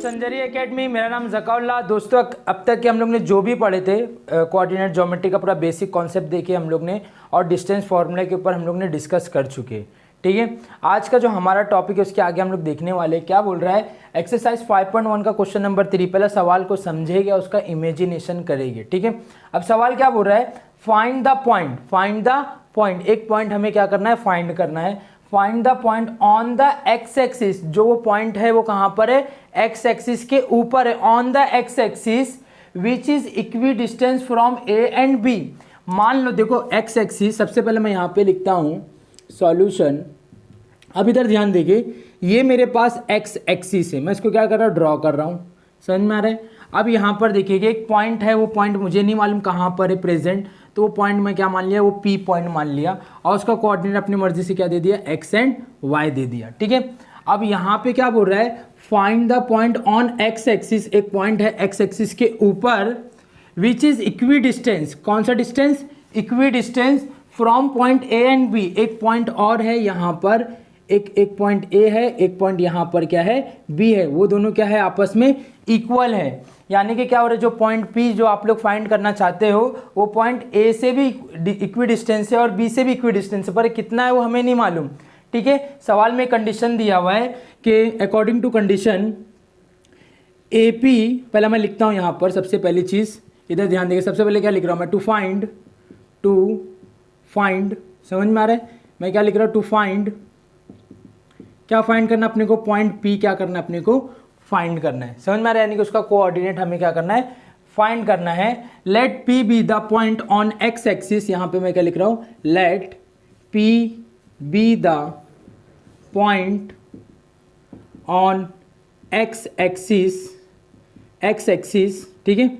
संजरी academy, मेरा नाम ज़काउल्लाह। दोस्तों, अब तक के हम लोग ने जो भी पढ़े थे कोऑर्डिनेट ज्योमेट्री का पूरा बेसिक कॉन्सेप्ट देखे हम लोग ने, और डिस्टेंस फार्मूला के ऊपर हम लोग ने डिस्कस कर चुके हैं। ठीक है, आज का जो हमारा टॉपिक है उसके आगे हम लोग देखने वाले हैं। क्या बोल रहा है, एक्सरसाइज 5.1 का क्वेश्चन नंबर 3। पहला सवाल को समझेंगे, उसका इमेजिनेशन करेंगे। ठीक है, अब सवाल क्या बोल रहा है, find the point. Find the point, एक पॉइंट हमें क्या करना है, फाइंड करना है। Find the point on the x axis, जो वो पॉइंट है वो कहां पर है, एक्स एक्सिस के ऊपर है, on the x axis which is equi distance from A and B. मान लो, देखो एक्स एक्सिस, सबसे पहले मैं यहां पे लिखता हूं सॉल्यूशन। अब इधर ध्यान देखिए, ये मेरे पास एक्स एक्सिस है, मैं इसको क्या कर रहा हूं, ड्रॉ कर रहा हूं। समझ में आ रहा है। अब यहां पर देखिएगा एक पॉइंट है, वो पॉइंट मुझे नहीं मालूम कहां पर है प्रेजेंट, तो वो पॉइंट मैं क्या मान लिया, वो पी पॉइंट मान लिया, और उसका कोऑर्डिनेट अपनी मर्जी से क्या दे दिया, एक्स एंड वाई दे दिया। ठीक है, अब यहाँ पे क्या बोल रहा है, find the point on x axis. एक पॉइंट है एक्स एक्सिस के ऊपर विच इज इक्वी डिस्टेंस। कौन सा distance, equi distance from point A and B. एक पॉइंट और है यहाँ पर, एक पॉइंट ए है, एक पॉइंट यहाँ पर क्या है, बी है, वो दोनों क्या है, आपस में इक्वल है। यानी कि क्या हो रहा है, जो पॉइंट पी जो आप लोग फाइंड करना चाहते हो, वो पॉइंट ए से भी इक्वी डिस्टेंस है और बी से भी इक्वी डिस्टेंस है, पर कितना है वो हमें नहीं मालूम। ठीक है, सवाल में कंडीशन दिया हुआ है कि according to condition A P, पहला मैं लिखता हूँ यहाँ पर, सबसे पहली चीज़ इधर ध्यान देंगे, सबसे पहले क्या लिख रहा हूँ मैं, टू फाइंड, समझ में आ रहा है, मैं क्या लिख रहा हूँ, टू फाइंड, क्या फाइंड करना अपने को, पॉइंट पी क्या करना है अपने को, फाइंड करना है। समझ में आ रहा है, यानी कि उसका कोऑर्डिनेट हमें क्या करना है, फाइंड करना है। Let P be the point on x axis, यहाँ पे मैं क्या लिख रहा हूँ, let P be the point on x axis. ठीक है,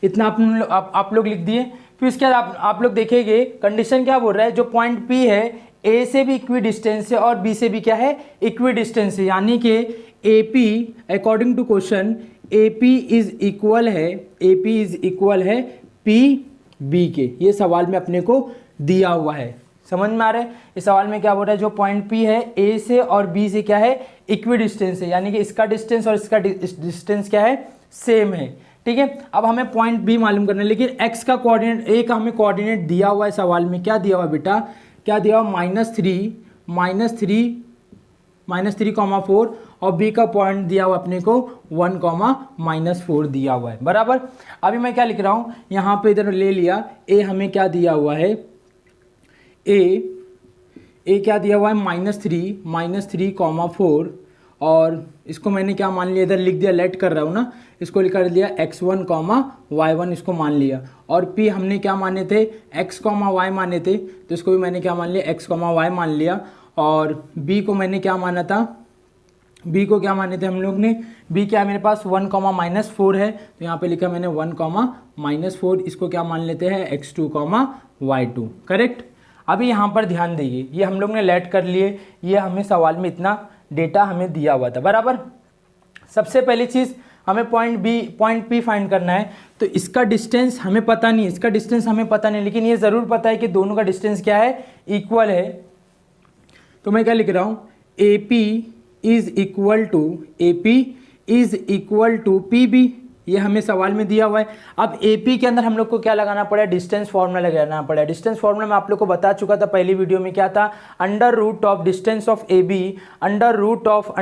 इतना आप लोग लिख दिए। फिर उसके बाद आप लोग देखेंगे कंडीशन क्या बोल रहा है, जो पॉइंट पी है ए से भी इक्वी डिस्टेंस है और बी से भी क्या है, इक्वी डिस्टेंस है। यानी कि A P according to question A P is equal है पी बी के। ये सवाल में अपने को दिया हुआ है, समझ में आ रहा है। इस सवाल में क्या बोल रहा है, जो पॉइंट पी है ए से और बी से क्या है, इक्वी डिस्टेंस है, यानी कि इसका डिस्टेंस और इसका डिस्टेंस क्या है, सेम है। ठीक है, अब हमें पॉइंट बी मालूम करना है, लेकिन एक्स का कोऑर्डिनेट, ए का हमें कोऑर्डिनेट दिया हुआ है सवाल में। क्या दिया हुआ बेटा, क्या दिया हुआ, -3,4, और बी का पॉइंट दिया हुआ अपने को 1,-4 दिया हुआ है, बराबर। अभी मैं क्या लिख रहा हूँ यहाँ पे, इधर ले लिया, ए हमें क्या दिया हुआ है, ए क्या दिया हुआ है, -3,4, और इसको मैंने क्या मान लिया, इधर लिख दिया, लेट कर रहा हूँ ना, इसको लिख कर दिया x1, y1 इसको मान लिया, और p हमने क्या माने थे, x, y माने थे, तो इसको भी मैंने क्या मान लिया, x, y मान लिया। और b को मैंने क्या माना था, b को क्या माने थे हम लोग ने, b क्या है मेरे पास 1,-4 है, तो यहाँ पे लिखा मैंने 1,-4, इसको क्या मान लेते हैं, x2, y2, करेक्ट। अभी यहाँ पर ध्यान देंगे, ये हम लोग ने लेट कर लिए, ये हमें सवाल में इतना डेटा हमें दिया हुआ था, बराबर। सबसे पहली चीज़ हमें पॉइंट पी फाइंड करना है, तो इसका डिस्टेंस हमें पता नहीं, लेकिन ये ज़रूर पता है कि दोनों का डिस्टेंस क्या है, इक्वल है। तो मैं क्या लिख रहा हूँ, A P is equal to P B, ये हमें सवाल में दिया हुआ है। अब ए पी के अंदर हम लोग को क्या लगाना पड़ा, डिस्टेंस फार्मूला लगाना पड़ा। डिस्टेंस फार्मूला मैं आप लोग को बता चुका था पहली वीडियो में, क्या था, under root of distance of A B under root of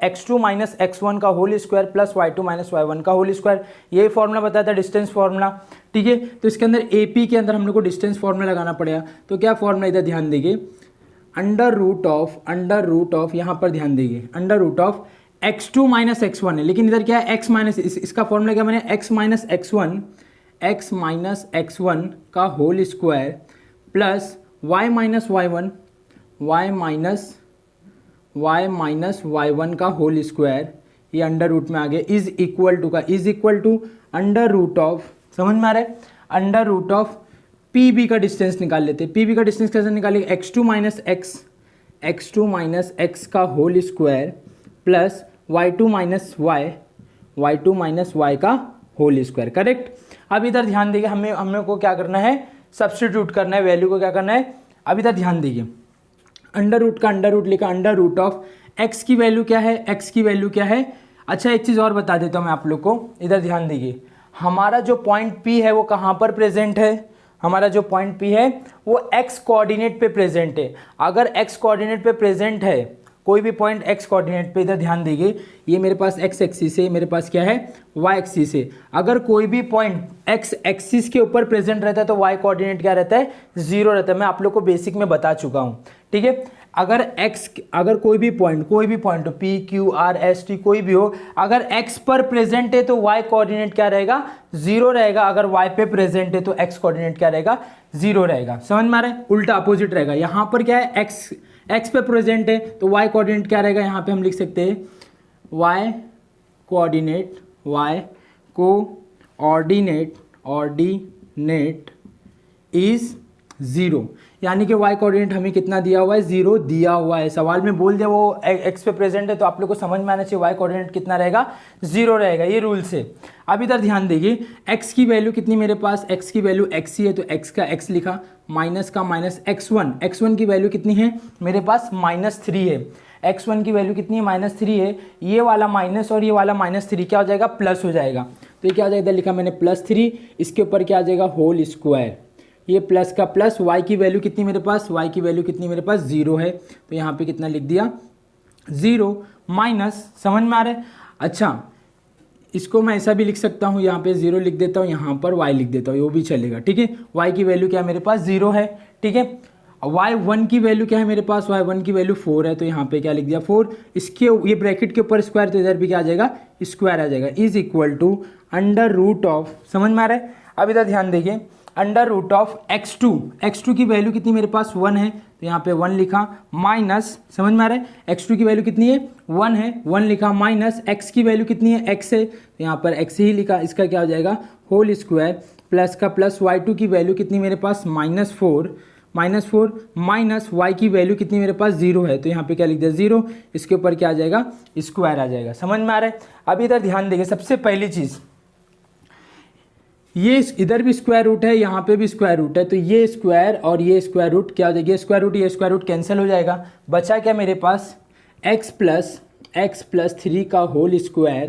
x2 - x1 का whole square plus y2 - y1 का होल स्क्वायर, ये फार्मूला बताया था डिस्टेंस फार्मूला। ठीक है, तो इसके अंदर ए पी के अंदर हम लोग को डिस्टेंस फार्मूला लगाना पड़ेगा। तो क्या फार्मूला, इधर ध्यान देंगे, अंडर रूट ऑफ, यहाँ पर ध्यान देंगे, under root of x2 - x1 है, लेकिन इधर क्या है, x माइनस, इसका फॉर्मूला क्या मैंने, x - x1 का whole square plus y - y1 का होल स्क्वायर, ये अंडर रूट में आ गया, is equal to under root of, समझ में आ रहा है, under root of P B का डिस्टेंस निकाल लेते हैं। पी बी का डिस्टेंस कैसे निकालेंगे, x2 - x का whole square plus y2 - y का होल स्क्वायर, करेक्ट। अब इधर ध्यान देंगे, हमें को क्या करना है, सब्स्टिट्यूट करना है, वैल्यू को क्या करना है। अब इधर ध्यान देंगे, अंडर रूट का अंडर रूट लिखा, अंडर रूट ऑफ एक्स की वैल्यू क्या है, एक्स की वैल्यू क्या है। अच्छा एक चीज़ और बता देता हूँ मैं आप लोग को, इधर ध्यान दीजिए। हमारा जो पॉइंट P है वो कहाँ पर प्रेजेंट है, हमारा जो पॉइंट P है वो एक्स कोऑर्डिनेट पे प्रेजेंट है। अगर एक्स कोऑर्डिनेट पे प्रेजेंट है कोई भी पॉइंट एक्स कोऑर्डिनेट पे, इधर ध्यान दीजिए, ये मेरे पास एक्स एक्सिस है, मेरे पास क्या है वाई एक्सिस है। अगर कोई भी पॉइंट एक्स एक्सिस के ऊपर प्रेजेंट रहता है तो वाई कोऑर्डिनेट क्या रहता है, जीरो रहता है। मैं आप लोग को बेसिक में बता चुका हूँ, ठीक है। अगर कोई भी पॉइंट हो, P Q R S T कोई भी हो, अगर एक्स पर प्रेजेंट है तो वाई कोऑर्डिनेट क्या रहेगा, जीरो रहेगा। अगर वाई पे प्रेजेंट है तो एक्स कोऑर्डिनेट क्या रहेगा, जीरो रहेगा। समझ में आ रहा है, उल्टा अपोजिट रहेगा। यहाँ पर क्या है, एक्स पे प्रेजेंट है तो वाई कोऑर्डिनेट क्या रहेगा, यहाँ पे हम लिख सकते हैं वाई कोऑर्डिनेट इज जीरो, यानी कि वाई कोऑर्डिनेट हमें कितना दिया हुआ है, जीरो दिया हुआ है। सवाल में बोल दिया वो एक्स पे प्रेजेंट है तो आप लोग को समझ में आना चाहिए वाई कोऑर्डिनेट कितना रहेगा, जीरो रहेगा, ये रूल से। अब इधर ध्यान देखिए, एक्स की वैल्यू कितनी मेरे पास, एक्स की वैल्यू एक्स ही है तो एक्स का एक्स लिखा, माइनस का माइनस, एक्स1 की वैल्यू कितनी है मेरे पास, -3 है। x1 की वैल्यू कितनी है, -3 है। ये वाला माइनस और ये वाला -3 क्या हो जाएगा, प्लस हो जाएगा। तो ये क्या हो जाएगा, इधर लिखा मैंने +3, इसके ऊपर क्या आ जाएगा होल स्क्वायर, ये प्लस का प्लस। y की वैल्यू कितनी मेरे पास, y की वैल्यू कितनी मेरे पास, 0 है। तो यहाँ पे कितना लिख दिया, 0 माइनस, समझ में आ रहा है। अच्छा इसको मैं ऐसा भी लिख सकता हूँ, यहाँ पे 0 लिख देता हूँ, यहाँ पर y लिख देता हूँ, वो भी चलेगा, ठीक है। y की वैल्यू क्या है मेरे पास, 0 है, ठीक है। y1 की वैल्यू क्या है मेरे पास, y1 की वैल्यू 4 है, तो यहाँ पे क्या लिख दिया 4, इसके ये ब्रैकेट के ऊपर स्क्वायर, तो इधर भी क्या आ जाएगा, स्क्वायर आ जाएगा, is equal to under root of, समझ में आ रहा है। अब इधर ध्यान देखिए, अंडर रूट ऑफ x2 की वैल्यू कितनी मेरे पास 1 है, तो यहाँ पे 1 लिखा, माइनस, समझ में आ रहा है, x2 की वैल्यू कितनी है 1 है, 1 लिखा, माइनस x की वैल्यू कितनी है, x है, तो यहाँ पर x ही लिखा, इसका क्या हो जाएगा होल स्क्वायर, प्लस का प्लस, y2 की वैल्यू कितनी मेरे पास -4 माइनस y की वैल्यू कितनी मेरे पास 0 है, तो यहाँ पे क्या लिख दिया 0, इसके ऊपर क्या आ जाएगा, स्क्वायर आ जाएगा। समझ में आ रहा है। अब इधर ध्यान देंगे, सबसे पहली चीज़, ये इधर भी स्क्वायर रूट है, यहाँ पे भी स्क्वायर रूट है, तो ये स्क्वायर और ये स्क्वायर रूट क्या हो जाएगा, ये स्क्वायर रूट कैंसिल हो जाएगा। बचा क्या मेरे पास, x प्लस 3 का होल स्क्वायर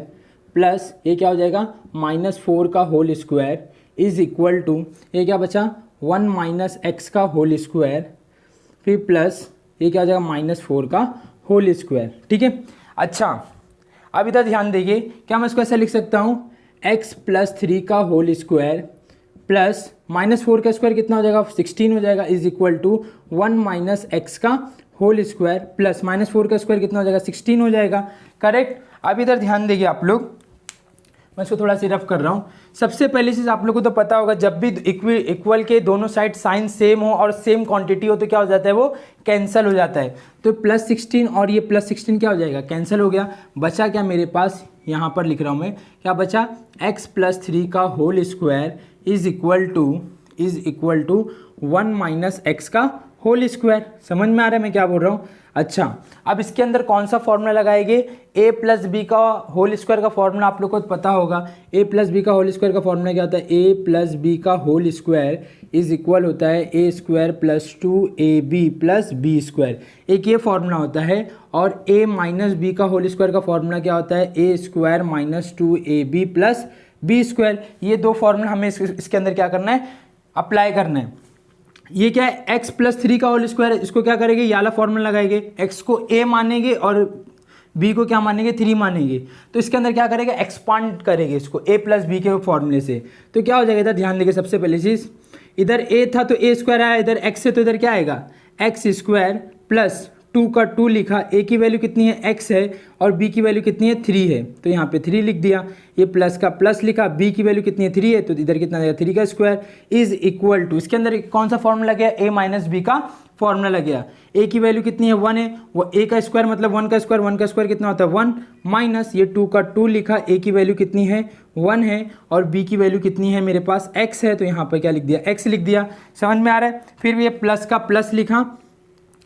प्लस ये क्या हो जाएगा -4 का whole square is equal to, ये क्या बचा 1 माइनस एक्स का होल स्क्वायर, फिर प्लस ये क्या हो जाएगा -4 का होल स्क्वायर, ठीक है। अच्छा अब इधर ध्यान देखिए, क्या मैं इसको ऐसा लिख सकता हूँ, x प्लस 3 का होल स्क्वायर प्लस -4 का स्क्वायर कितना हो जाएगा 16 हो जाएगा, is equal to 1 minus x का होल स्क्वायर प्लस -4 का स्क्वायर कितना हो जाएगा 16 हो जाएगा, करेक्ट। अब इधर ध्यान देखिए आप लोग, मैं इसको थोड़ा सी रफ कर रहा हूँ। सबसे पहली चीज़ आप लोग को तो पता होगा, जब भी इक्वल के दोनों साइड साइन सेम हो और सेम क्वांटिटी हो तो क्या हो जाता है, वो कैंसिल हो जाता है। तो +16 और ये +16 क्या हो जाएगा, कैंसिल हो गया। बचा क्या मेरे पास, यहाँ पर लिख रहा हूँ मैं, क्या बचा, x प्लस 3 का whole square is equal to 1 minus x का होल स्क्वायर। समझ में आ रहा है मैं क्या बोल रहा हूँ। अच्छा अब इसके अंदर कौन सा फॉर्मूला लगाएंगे, a प्लस बी का होल स्क्वायर का फॉर्मूला आप लोग को पता होगा। a प्लस बी का होल स्क्वायर का फॉर्मूला क्या होता है, a प्लस बी का होल स्क्वायर इज इक्वल होता है a square plus 2ab plus B square, एक ये फॉर्मूला होता है। और a माइनस बी का होल स्क्वायर का फॉर्मूला क्या होता है, a square minus 2ab plus B square. ये दो फॉर्मूला हमें इसके अंदर क्या करना है, अप्लाई करना है। ये क्या है, x प्लस 3 का होल स्क्वायर है, इसको क्या करेंगे, ये वाला फॉर्मूला लगाएंगे, x को a मानेंगे और b को क्या मानेंगे 3 मानेंगे। तो इसके अंदर क्या करेंगे, एक्सपांड करेंगे इसको a प्लस बी के फॉर्मूले से। तो क्या हो जाएगा, इधर ध्यान देंगे, सबसे पहली चीज़ इधर a था तो a स्क्वायर आया, इधर x है तो इधर क्या आएगा x स्क्वायर प्लस 2 का 2 लिखा, a की वैल्यू कितनी है x है और b की वैल्यू कितनी है 3 है, तो यहाँ पे 3 लिख दिया। ये प्लस का प्लस लिखा, b की वैल्यू कितनी है 3 है, तो इधर कितना आएगा 3 का स्क्वायर इज इक्वल टू, इसके अंदर कौन सा फॉर्मूला गया, a माइनस बी का फॉर्मूला लग गया। a की वैल्यू कितनी है 1 है, वो a का स्क्वायर मतलब 1 का स्क्वायर कितना होता है 1 माइनस ये 2 का 2 लिखा, a की वैल्यू कितनी है 1 है और b की वैल्यू कितनी है मेरे पास x है, तो यहाँ पर क्या लिख दिया x लिख दिया। समझ में आ रहा है। फिर ये प्लस का प्लस लिखा,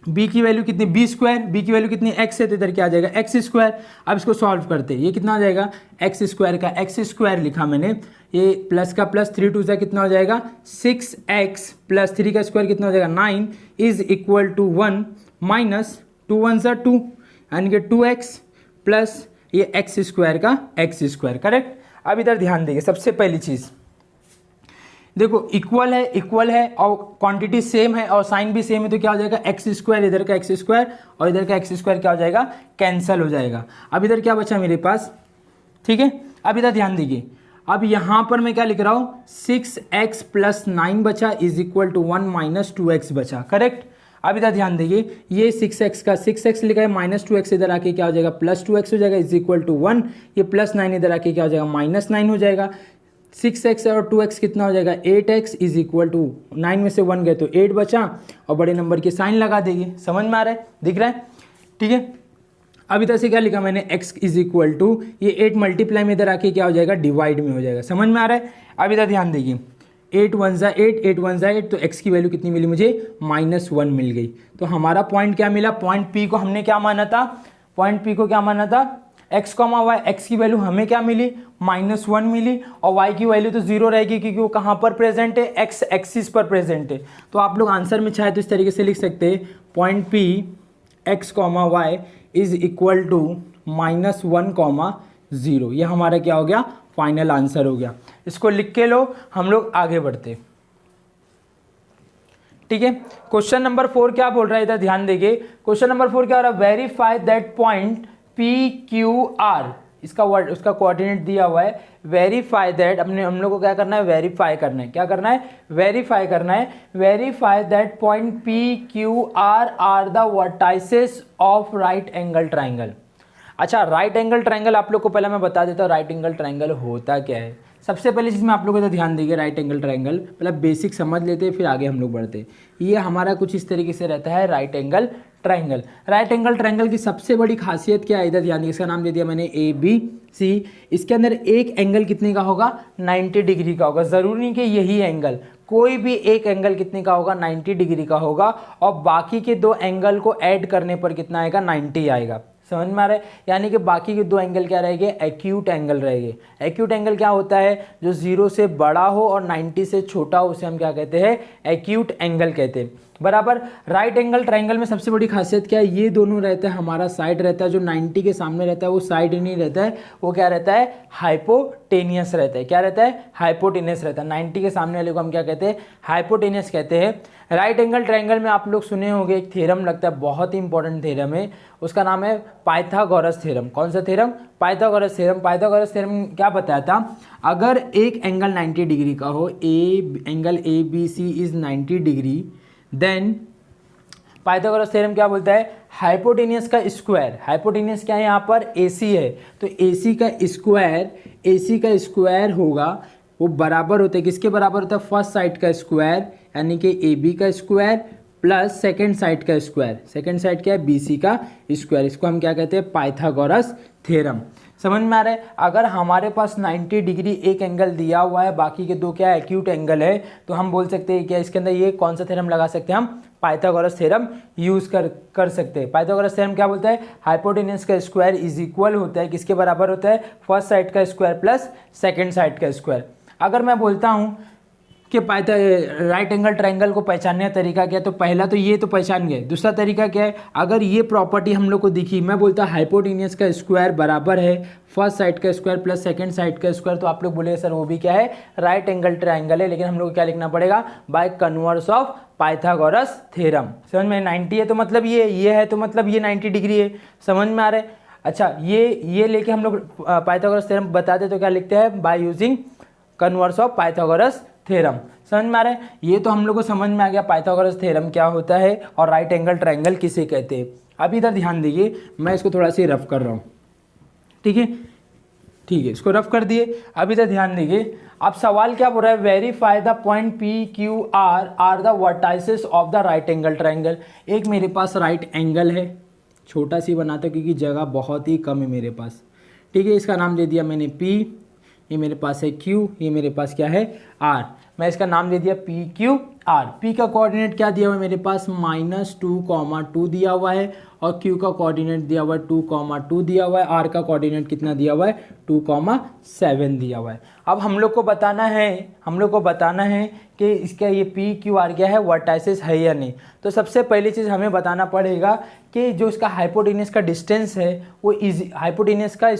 b की वैल्यू कितनी b स्क्वायर, b की वैल्यू कितनी x है, तो इधर क्या आ जाएगा x स्क्वायर। अब इसको सॉल्व करते हैं, ये कितना आ जाएगा x स्क्वायर का x स्क्वायर लिखा मैंने, ये प्लस का प्लस 3 2 कितना हो जाएगा 6x प्लस 3 का स्क्वायर कितना हो जाएगा 9 इज इक्वल टू 1 माइनस 2 1 2, यानी कि 2x प्लस ये एक्स स्क्वायर का एक्स स्क्वायर, करेक्ट। अब इधर ध्यान देंगे, सबसे पहली चीज़ देखो इक्वल है और क्वांटिटी सेम है और साइन भी सेम है, तो क्या हो जाएगा एक्स स्क्वायर, इधर का एक्स स्क्वायर और इधर का एक्स स्क्वायर क्या हो जाएगा, कैंसिल हो जाएगा। अब इधर क्या बचा मेरे पास, ठीक है। अब इधर ध्यान दीजिए, अब यहाँ पर मैं क्या लिख रहा हूँ 6x प्लस 9 बचा is equal to 1 minus 2x बचा, करेक्ट। अब इधर ध्यान दीजिए, ये 6x का 6x लिखा है, माइनस 2x इधर आके क्या हो जाएगा प्लस 2x हो जाएगा इज इक्वल टू 1, ये प्लस 9 इधर आके क्या हो जाएगा माइनस 9 हो जाएगा। 6x और 2x कितना हो जाएगा 8x इज इक्वल टू 9 में से 1 गए तो 8 बचा और बड़े नंबर की साइन लगा देंगे। समझ में आ रहा है, दिख रहा है, ठीक है। अब इधर से क्या लिखा मैंने x इज इक्वल टू ये 8 मल्टीप्लाई में इधर आके क्या हो जाएगा डिवाइड में हो जाएगा। समझ में आ रहा है। अब इधर ध्यान देखिए 8 1 ज़ा 8 8 1 ज़ा 8 तो x की वैल्यू कितनी मिली मुझे -1 मिल गई। तो हमारा पॉइंट क्या मिला, पॉइंट P को हमने क्या माना था, पॉइंट P को क्या माना था x, y, x की वैल्यू हमें क्या मिली -1 मिली और y की वैल्यू तो 0 रहेगी क्योंकि वो कहाँ पर प्रेजेंट है, x एक्सिस पर प्रेजेंट है। तो आप लोग आंसर में चाहे तो इस तरीके से लिख सकते हैं point P x, y is equal to -1, 0। ये हमारा क्या हो गया, फाइनल आंसर हो गया। इसको लिख के लो, हम लोग आगे बढ़ते, ठीक है। क्वेश्चन नंबर 4 क्या बोल रहा है, इधर ध्यान देंगे। क्वेश्चन नंबर 4 क्या हो रहा है, वेरीफाई दैट पॉइंट PQR, इसका वर्ड उसका कोऑर्डिनेट दिया हुआ है। वेरीफाई दैट, अपने हम लोग को क्या करना है, वेरीफाई करना है। क्या करना है, वेरीफाई करना है। Verify that point PQR are the vertices of right angle triangle. अच्छा, राइट एंगल ट्राइंगल आप लोग को पहले मैं बता देता हूँ राइट एंगल ट्राइंगल होता क्या है। सबसे पहले चीज़ में आप लोगों को तो ध्यान देंगे, राइट एंगल ट्राइंगल पहले बेसिक समझ लेते हैं फिर आगे हम लोग बढ़ते हैं। ये हमारा कुछ इस तरीके से रहता है right angle triangle. Right angle triangle की सबसे बड़ी खासियत क्या है, इधर ध्यान दीजिए, इसका नाम दे दिया मैंने ABC। इसके अंदर एक एंगल कितने का होगा, 90 डिग्री का होगा। ज़रूरी नहीं कि यही एंगल, कोई भी एक एंगल कितने का होगा, 90 डिग्री का होगा और बाकी के दो एंगल को ऐड करने पर कितना आएगा, 90 आएगा। समझ में आ रहा है। यानी कि बाकी के दो एंगल क्या रहेंगे, एक्यूट एंगल रहेंगे। एक्यूट एंगल क्या होता है, जो 0 से बड़ा हो और 90 से छोटा हो, उसे हम क्या कहते हैं, एक्यूट एंगल कहते हैं, बराबर। राइट एंगल ट्राइंगल में सबसे बड़ी खासियत क्या है, ये दोनों रहता है, हमारा साइड रहता है जो 90 के सामने रहता है वो साइड नहीं रहता है, वो क्या रहता है, हाइपोटेनियस रहता है। क्या रहता है, हाइपोटेनियस रहता है। 90 के सामने वाले को हम क्या कहते हैं, हाइपोटेनियस कहते हैं। राइट एंगल ट्राइंगल में आप लोग सुने होंगे एक थ्योरम लगता है, बहुत ही इंपॉर्टेंट थ्योरम है, उसका नाम है पाइथागोरस थ्योरम। कौन सा theorem, Pythagoras theorem. Pythagoras theorem क्या बताया था, अगर एक एंगल 90 डिग्री का हो, angle ABC is 90 degree, then Pythagoras theorem क्या बोलता है, हाइपोटेनियस का स्क्वायर, हाइपोटेनियस क्या है यहाँ पर, AC है, तो AC का स्क्वायर होगा, वो बराबर होता है, किसके बराबर होता है, फर्स्ट साइड का स्क्वायर यानी कि AB का स्क्वायर प्लस सेकेंड साइड का स्क्वायर। सेकेंड साइड क्या है, BC का स्क्वायर। इसको हम क्या कहते हैं, पाइथागोरस थ्योरम। समझ में आ रहा है। अगर हमारे पास 90 डिग्री एक एंगल दिया हुआ है, बाकी के दो क्या एक्यूट एंगल है, तो हम बोल सकते हैं क्या इसके अंदर ये कौन सा थ्योरम लगा सकते हैं, हम पाइथागोरस थ्योरम यूज कर सकते हैं। पाइथागोरस थ्योरम क्या बोलता है, हाइपोटेनस का स्क्वायर इज इक्वल होता है, किसके बराबर होता है, फर्स्ट साइड का स्क्वायर प्लस सेकेंड साइड का स्क्वायर। अगर मैं बोलता हूँ कि राइट एंगल ट्राइंगल को पहचानने का तरीका क्या है, तो पहला तो ये तो पहचान गए, दूसरा तरीका क्या है, अगर ये प्रॉपर्टी हम लोग को दिखी, मैं बोलता हाइपोटेनियस का स्क्वायर बराबर है फर्स्ट साइड का स्क्वायर प्लस सेकंड साइड का स्क्वायर, तो आप लोग बोले सर वो भी क्या है, राइट एंगल ट्राइंगल है। लेकिन हम लोग को क्या लिखना पड़ेगा, by converse of Pythagoras theorem. समझ में, 90 है तो मतलब ये है तो मतलब ये 90 डिग्री है। समझ में आ रहा है। अच्छा, ये लेके हम लोग पाइथागोरस थ्योरम बताते तो क्या लिखते हैं, by using converse of Pythagoras theorem. समझ में आ रहा है। ये तो हम लोग को समझ में आ गया पाइथागोरस थ्योरम क्या होता है और राइट एंगल ट्राइंगल किसे कहते हैं। अब इधर ध्यान दीजिए, मैं इसको थोड़ा सा रफ कर रहा हूँ, ठीक है, इसको रफ कर दिए। अब इधर ध्यान दीजिए, अब सवाल क्या बोल रहा है, verify the point PQR are the vertices of the right angle triangle. एक मेरे पास राइट एंगल है, छोटा सी बनाता क्योंकि जगह बहुत ही कम है मेरे पास, ठीक है। इसका नाम दे दिया मैंने P, ये मेरे पास है Q, ये मेरे पास क्या है R, मैं इसका नाम दे दिया PQR। आर। पी का कोऑर्डिनेट क्या दिया हुआ है मेरे पास, -2,2 दिया हुआ है और क्यू का कोऑर्डिनेट दिया हुआ है 2,2 दिया हुआ है। आर का कोऑर्डिनेट कितना दिया हुआ है, 2,7 दिया हुआ है। अब हम लोग को बताना है कि इसका ये पी क्यू आर क्या है, वर्टाइसिस है या नहीं। तो सबसे पहली चीज़ हमें बताना पड़ेगा कि जो इसका हाइपोटेन्यूज का डिस्टेंस है वो हाइपोटेन्यूज का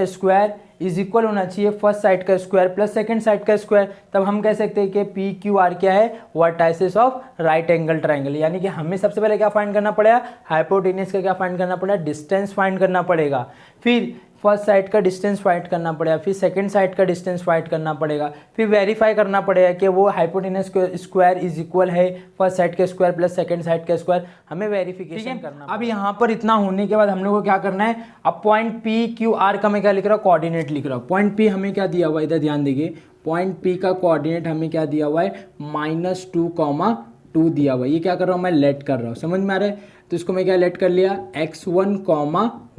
स्क्वायर इज इक्वल होना चाहिए फर्स्ट साइड का स्क्वायर प्लस सेकंड साइड का स्क्वायर। तब हम कह सकते हैं कि पी क्यू आर क्या है, vertices of right angle triangle. यानी कि हमें सबसे पहले क्या फाइंड करना पड़ेगा, हाइपोटेन्यूज का क्या फाइंड करना पड़ेगा, डिस्टेंस फाइंड करना पड़ेगा। फिर फर्स्ट साइड का डिस्टेंस फाइंड करना पड़ेगा, फिर सेकंड साइड का डिस्टेंस फाइंड करना पड़ेगा, फिर वेरीफाई करना पड़ेगा कि वो हाइपोटेन्यूज स्क्वायर इज इक्वल है फर्स्ट साइड का स्क्वायर प्लस सेकंड साइड का स्क्वायर। हमें वेरिफिकेशन करना। अब यहाँ पर इतना होने के बाद हम लोग को क्या करना है, अब पॉइंट पी क्यू आर का मैं क्या लिख रहा हूँ, कोऑर्डिनेट लिख रहा हूँ। पॉइंट पी हमें क्या दिया हुआ है, इधर ध्यान देंगे, पॉइंट पी का कोऑर्डिनेट हमें क्या दिया हुआ है, -2,2 दिया हुआ है। ये क्या कर रहा हूँ मैं, लेट कर रहा हूँ, समझ में आ रहा है। तो इसको मैं क्या लेट कर लिया, x1,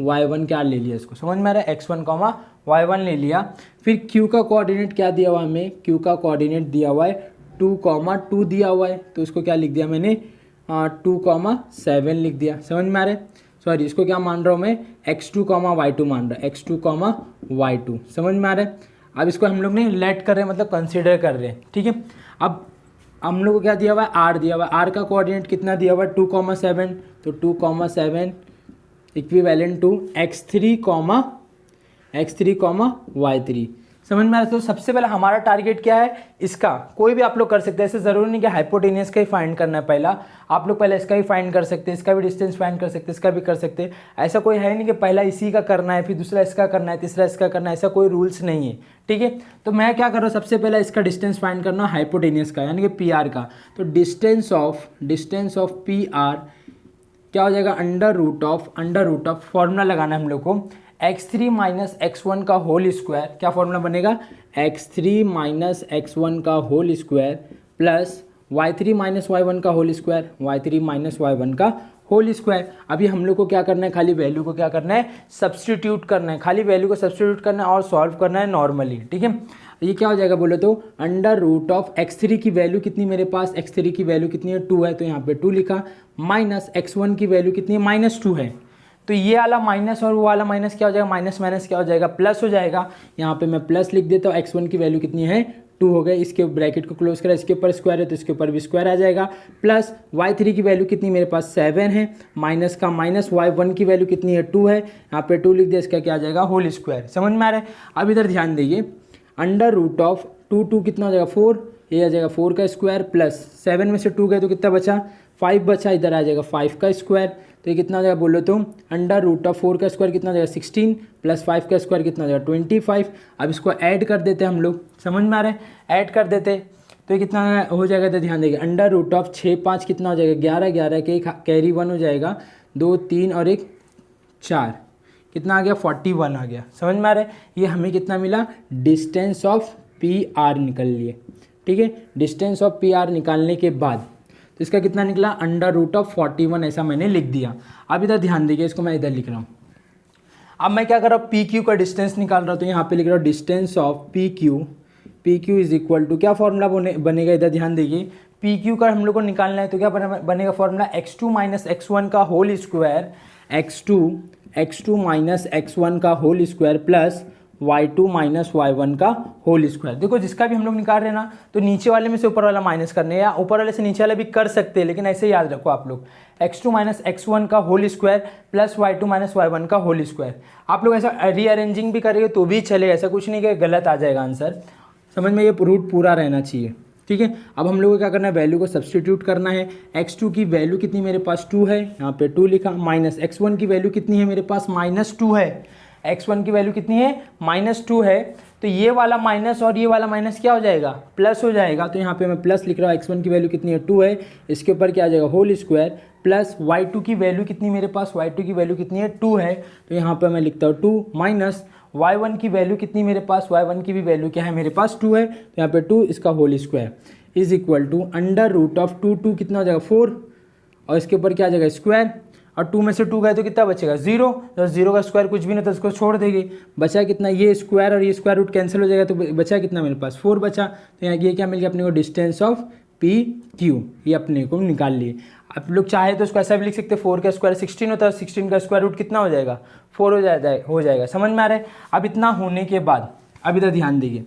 y1 क्या ले लिया, इसको समझ में आ रहा है, x1, y1 ले लिया। फिर q का कोऑर्डिनेट क्या दिया हुआ है हमें, q का कोऑर्डिनेट दिया हुआ है 2,2 दिया हुआ है। तो इसको क्या लिख दिया मैंने, 2,7 लिख दिया, समझ में आ रहा है। सॉरी, इसको क्या मान रहा हूँ मैं, x2, y2 मान रहा है, x2, y2, समझ में आ रहा है। अब इसको हम लोग ने लेट कर रहे हैं, मतलब कंसिडर कर रहे हैं, ठीक है। अब हम लोग को क्या दिया हुआ है, आर दिया हुआ है। आर का कोऑर्डिनेट कितना दिया हुआ है, 2,7। तो 2,7 इक्विवेलेंट टू x3, y3, समझ में आ रहा है। तो सबसे पहले हमारा टारगेट क्या है, इसका कोई भी आप लोग कर सकते हैं, ऐसे ज़रूरी नहीं कि हाइपोटेन्यूज का ही फाइंड करना है। पहला आप लोग पहले इसका ही फाइंड कर सकते हैं, इसका भी डिस्टेंस फाइंड कर सकते हैं, इसका भी कर सकते हैं। ऐसा कोई है नहीं कि पहला इसी का करना है, फिर दूसरा इसका करना है, तीसरा इसका करना है, ऐसा कोई रूल्स नहीं है, ठीक है। तो मैं क्या कर रहा हूँ, सबसे पहले इसका डिस्टेंस फाइंड करना हाइपोटेन्यूज का, यानी कि पी आर का। तो डिस्टेंस ऑफ पी आर क्या हो जाएगा, अंडर रूट ऑफ फॉर्मूला लगाना है हम लोग को, x3 माइनस x1 का होल स्क्वायर। क्या फॉर्मूला बनेगा, x3 माइनस x1 का whole square plus y3 minus y1 का whole square, y3 minus y1 का होल स्क्वायर। अभी हम लोग को क्या करना है, खाली वैल्यू को क्या करना है, सब्सटीट्यूट करना है, खाली वैल्यू को सब्सटीट्यूट करना है और सॉल्व करना है नॉर्मली, ठीक है। ये क्या हो जाएगा बोलो तो, अंडर रूट ऑफ x3 की वैल्यू कितनी मेरे पास, x3 की वैल्यू कितनी है, 2 है, तो यहाँ पे 2 लिखा, माइनस x1 की वैल्यू कितनी है, -2 है। तो ये वाला माइनस और वो वाला माइनस क्या हो जाएगा, माइनस माइनस क्या हो जाएगा, प्लस हो जाएगा। यहाँ पे मैं प्लस लिख देता हूँ, x1 की वैल्यू कितनी है, 2 हो गए। इसके ब्रैकेट को क्लोज करा, इसके ऊपर स्क्वायर है तो इसके ऊपर भी स्क्वायर आ जाएगा, प्लस y3 की वैल्यू कितनी मेरे पास 7 है, माइनस का माइनस, y1 की वैल्यू कितनी है 2 है, यहाँ पे 2 लिख दिया, इसका क्या आ जाएगा, होल स्क्वायर। समझ में आ रहा है। अब इधर ध्यान दीजिए, अंडर रूट ऑफ 2 कितना हो जाएगा, 4, ये आ जाएगा 4 का स्क्वायर प्लस 7 में से 2 गए तो कितना बचा, 5 बचा, इधर आ जाएगा 5 का स्क्वायर। तो ये कितना हो जाएगा बोलो तो, अंडर रूट ऑफ 4 का स्क्वायर कितना हो जाएगा 16 प्लस 5 का स्क्वायर कितना हो जाएगा 25। अब इसको ऐड कर देते हैं हम लोग, समझ में आ रहा है, ऐड कर देते तो ये कितना हो जाएगा, तो ध्यान देंगे, अंडर रूट ऑफ 6, 5 कितना हो जाएगा, 11, 11 के कैरी 1 हो जाएगा, 2, 3 और 1 4, कितना आ गया, 41 आ गया। समझ में आ रहा है। ये हमें कितना मिला, डिस्टेंस ऑफ पी आर निकल लिए, ठीक है। डिस्टेंस ऑफ पी आर निकालने के बाद तो इसका कितना निकला, अंडर रूट ऑफ 41, ऐसा मैंने लिख दिया। अब इधर ध्यान दीजिए, इसको मैं इधर लिख रहा हूँ। अब मैं क्या कर रहा हूँ, पी क्यू का डिस्टेंस निकाल रहा हूँ, तो यहाँ पे लिख रहा हूँ distance of P Q is equal to, क्या फॉर्मूला बनेगा, इधर ध्यान दीजिए, पी क्यू का हम लोग को निकालना है तो क्या बनेगा फॉर्मूला, x2 माइनस x1 का whole square, x2 minus x1 का whole square plus y2 minus y1 का होल स्क्वायर। देखो जिसका भी हम लोग निकाल रहे हैं ना, तो नीचे वाले में से ऊपर वाला माइनस करने, या ऊपर वाले से नीचे वाला भी कर सकते हैं, लेकिन ऐसे याद रखो आप लोग, x2 माइनस x1 का whole square plus y2 minus y1 का होल स्क्वायर। आप लोग ऐसा रीअरेंजिंग भी करेंगे तो भी चलेगा, ऐसा कुछ नहीं कि गलत आ जाएगा आंसर, समझ में, ये रूट पूरा रहना चाहिए, ठीक है। अब हम लोग को क्या करना है, वैल्यू को सब्सटीट्यूट करना है। x2 की वैल्यू कितनी मेरे पास 2 है, यहाँ पे 2 लिखा, माइनस x1 की वैल्यू कितनी है मेरे पास, -2 है, x1 की वैल्यू कितनी है, -2 है। तो ये वाला माइनस और ये वाला माइनस क्या हो जाएगा, प्लस हो जाएगा। तो यहाँ पे मैं प्लस लिख रहा हूँ, x1 की वैल्यू कितनी है 2 है, इसके ऊपर क्या आ जाएगा, होल स्क्वायर प्लस y2 की वैल्यू कितनी मेरे पास, y2 की वैल्यू कितनी है 2 है, तो यहाँ पर मैं लिखता हूँ 2 माइनस y1 की वैल्यू कितनी मेरे पास, y1 की भी वैल्यू क्या है मेरे पास 2 है, तो यहाँ पे 2 इसका whole square is equal to under root of 2 कितना हो जाएगा 4 और इसके ऊपर क्या आ जाएगा स्क्वायर। और 2 में से 2 गए तो कितना बचेगा 0, तो 0 का स्क्वायर कुछ भी नहीं तो उसको छोड़ देंगे, बचा कितना, ये स्क्वायर और ये स्क्वायर रूट कैंसिल हो जाएगा, तो बचा कितना मेरे पास 4 बचा। तो यहाँ ये क्या मिल गया अपने को, डिस्टेंस ऑफ पी क्यू, ये अपने को निकाल लिए। आप लोग चाहे तो उसको ऐसा भी लिख सकते हैं, 4 का स्क्वायर 16 होता है, 16 का स्क्वायर रूट कितना हो जाएगा 4 हो जाएगा। समझ में आ रहा है। अब इतना होने के बाद अब इधर ध्यान दीजिए,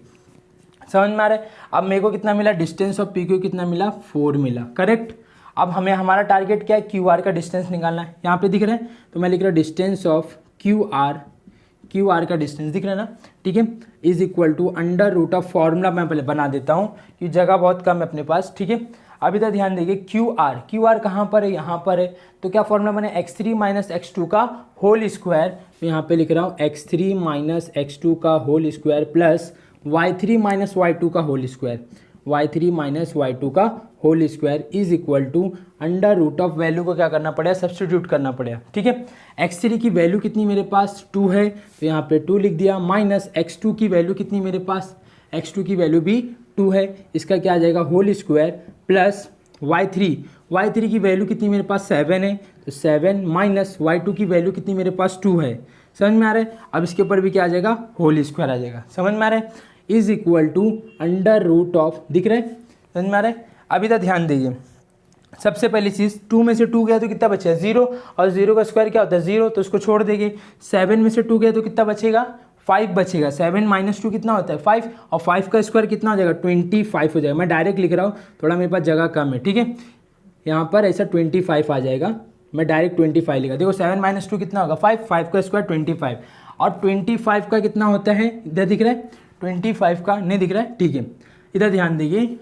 समझ में आ रहा है। अब मेरे को कितना मिला, डिस्टेंस ऑफ पी क्यू कितना मिला 4 मिला, करेक्ट। अब हमें हमारा टारगेट क्या है, क्यू आर का डिस्टेंस निकालना है। यहाँ पे दिख रहा है तो मैं लिख रहा हूँ डिस्टेंस ऑफ क्यू आर का डिस्टेंस दिख रहा है ना, ठीक है, is equal to under root of formula मैं पहले बना देता हूँ कि जगह बहुत कम है अपने पास, ठीक है। अब इधर ध्यान दीजिए, क्यू आर कहाँ पर है, यहाँ पर है, तो क्या फॉर्मूला बने x3 माइनस x2 का होल स्क्वायर, तो यहाँ पे लिख रहा हूँ x3 माइनस x2 का whole square plus y3 minus y2 का whole square, y3 minus y2 का whole square is equal to under root of value को क्या करना पड़ेगा, सब्स्टिट्यूट करना पड़ेगा, ठीक है। x3 की वैल्यू कितनी मेरे पास 2 है, तो यहाँ पे 2 लिख दिया, माइनस x2 की वैल्यू कितनी मेरे पास, x2 की वैल्यू भी 2 है, इसका क्या आ जाएगा होल स्क्वायर प्लस y3 की वैल्यू कितनी मेरे पास 7 है, तो 7 माइनस y2 की वैल्यू कितनी मेरे पास 2 है। समझ में आ रहा है। अब इसके ऊपर भी क्या आ जाएगा, होल स्क्वायर आ जाएगा। समझ में आ रहा है, is equal to under root of, दिख रहा है, समझ में आ रहा है। अब इधर ध्यान दीजिए, सबसे पहली चीज़ 2 में से 2 गया तो कितना बचेगा 0, और 0 का स्क्वायर क्या होता है 0, तो उसको छोड़ देंगे। 7 में से 2 गया तो कितना बचेगा 5 बचेगा, 7 माइनस 2 कितना होता है 5, और 5 का स्क्वायर कितना हो जाएगा 25 हो जाएगा। मैं डायरेक्ट लिख रहा हूँ, थोड़ा मेरे पास जगह कम है, ठीक है, यहाँ पर ऐसा 25 आ जाएगा, मैं डायरेक्ट 25 लिखा। देखो 7 माइनस 2 कितना होगा 5 का स्क्वायर 25, और 25 का कितना होता है, इधर दिख रहा है 25 का नहीं दिख रहा है, ठीक है। इधर ध्यान दीजिए,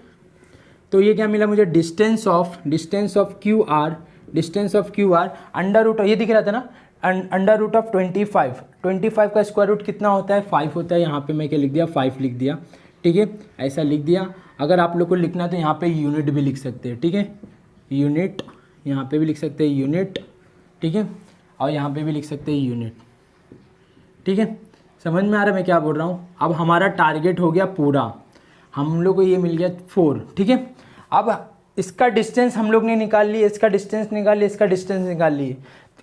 तो ये क्या मिला मुझे, distance of Q R under root, ये दिख रहा था ना, अंडर रूट ऑफ 25 का स्क्वायर रूट कितना होता है 5 होता है। यहाँ पे मैं क्या लिख दिया 5 लिख दिया, ठीक है, ऐसा लिख दिया। अगर आप लोग को लिखना है तो यहाँ पे यूनिट भी लिख सकते हैं, ठीक है, यूनिट यहाँ पे भी लिख सकते हैं यूनिट, ठीक है, और यहाँ पे भी लिख सकते हैं यूनिट, ठीक है। समझ में आ रहा है मैं क्या बोल रहा हूँ। अब हमारा टारगेट हो गया पूरा, हम लोग को ये मिल गया 4, ठीक है। अब इसका डिस्टेंस हम लोग ने निकाल लिए, इसका डिस्टेंस निकाल लिए, इसका डिस्टेंस निकाल लिए।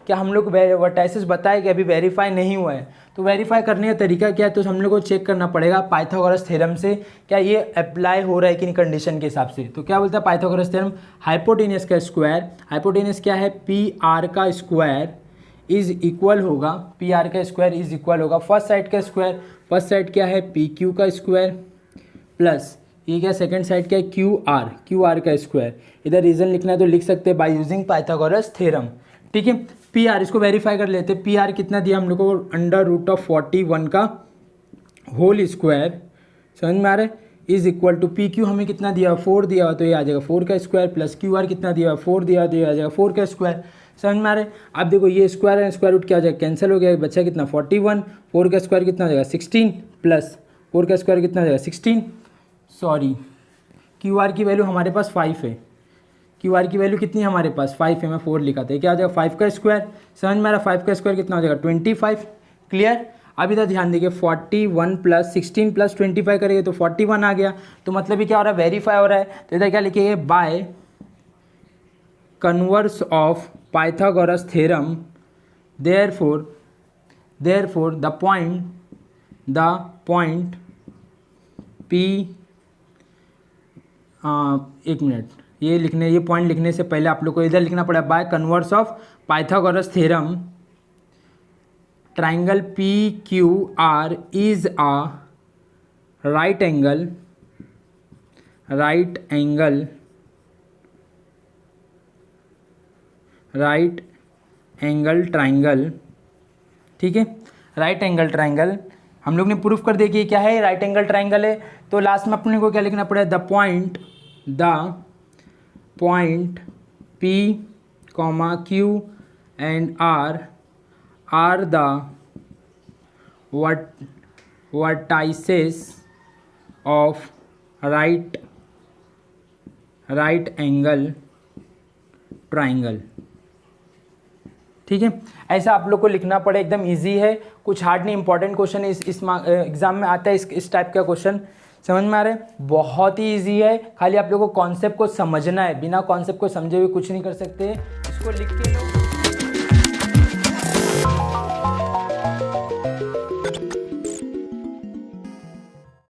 क्या हम लोग वर्टाइसिस बताए कि अभी वेरीफाई नहीं हुआ है, तो वेरीफाई करने का तरीका क्या है, तो हम लोग को चेक करना पड़ेगा पाइथागोरस थ्योरम से क्या ये अप्लाई हो रहा है कि नहीं कंडीशन के हिसाब से। तो क्या बोलता है पाइथागोरस थ्योरम, हाइपोटेनस का स्क्वायर, हाइपोटेनस क्या है पी आर का स्क्वायर इज इक्वल होगा, पी आर का स्क्वायर इज इक्वल होगा फर्स्ट साइड का स्क्वायर, फर्स्ट साइड क्या है पी क्यू का स्क्वायर प्लस ये क्या सेकंड साइड क्या है क्यू आर का स्क्वायर। इधर रीजन लिखना है तो लिख सकते हैं बाय यूजिंग पाइथागोरस थ्योरम, ठीक है। पी आर इसको वेरीफाई कर लेते हैं, पी आर कितना दिया हम लोग को अंडर रूट ऑफ 41 का होल स्क्वायर, समझ में आ रहा है, is equal to P Q हमें कितना दिया 4 दिया तो ये आ जाएगा 4 का स्क्वायर प्लस क्यू आर कितना दिया 4 दिया तो ये आ जाएगा 4 का स्क्वायर। समझ में आ रहा है। अब देखो ये स्क्वायर है स्क्वायर रूट क्या हो जाएगा कैंसिल हो गया, बच्चा कितना 41, 4 का स्क्वायर कितना हो जाएगा 16 प्लस 4 का स्क्वायर कितना हो जाएगा 16, सॉरी क्यू आर की वैल्यू हमारे पास 5 है, क्यू आर की वैल्यू कितनी है हमारे पास 5 है, मैं 4 लिखा था, क्या आ जाएगा 5 का स्क्वायर। समझ में आ रहा 5 का स्क्वायर कितना हो जाएगा 25, क्लियर। अब इधर ध्यान देखिए 41 प्लस 16 प्लस 25 करेंगे तो 41 आ गया, तो मतलब ये क्या हो रहा है वेरीफाई हो रहा है। तो इधर क्या लिखेंगे by converse of Pythagoras theorem therefore the point P, एक मिनट, ये पॉइंट लिखने से पहले आप लोग को इधर लिखना पड़ा by converse of Pythagoras theorem triangle P Q R is a right angle triangle, ठीक है, राइट एंगल ट्राइंगल हम लोग ने प्रूफ कर दिया कि क्या है राइट एंगल ट्राइंगल है। तो लास्ट में अपने को क्या लिखना पड़ेगा the point P, Q and R are the vertices of right angle triangle, ठीक है। ऐसा आप लोग को लिखना पड़े, एकदम इजी है, कुछ हार्ड नहीं, इंपॉर्टेंट क्वेश्चन इस एग्जाम में आता है इस टाइप का क्वेश्चन। समझ में आ रहा है, बहुत ही इजी है, खाली आप लोगों को कॉन्सेप्ट को समझना है, बिना कॉन्सेप्ट को समझे हुए कुछ नहीं कर सकते, इसको लिख के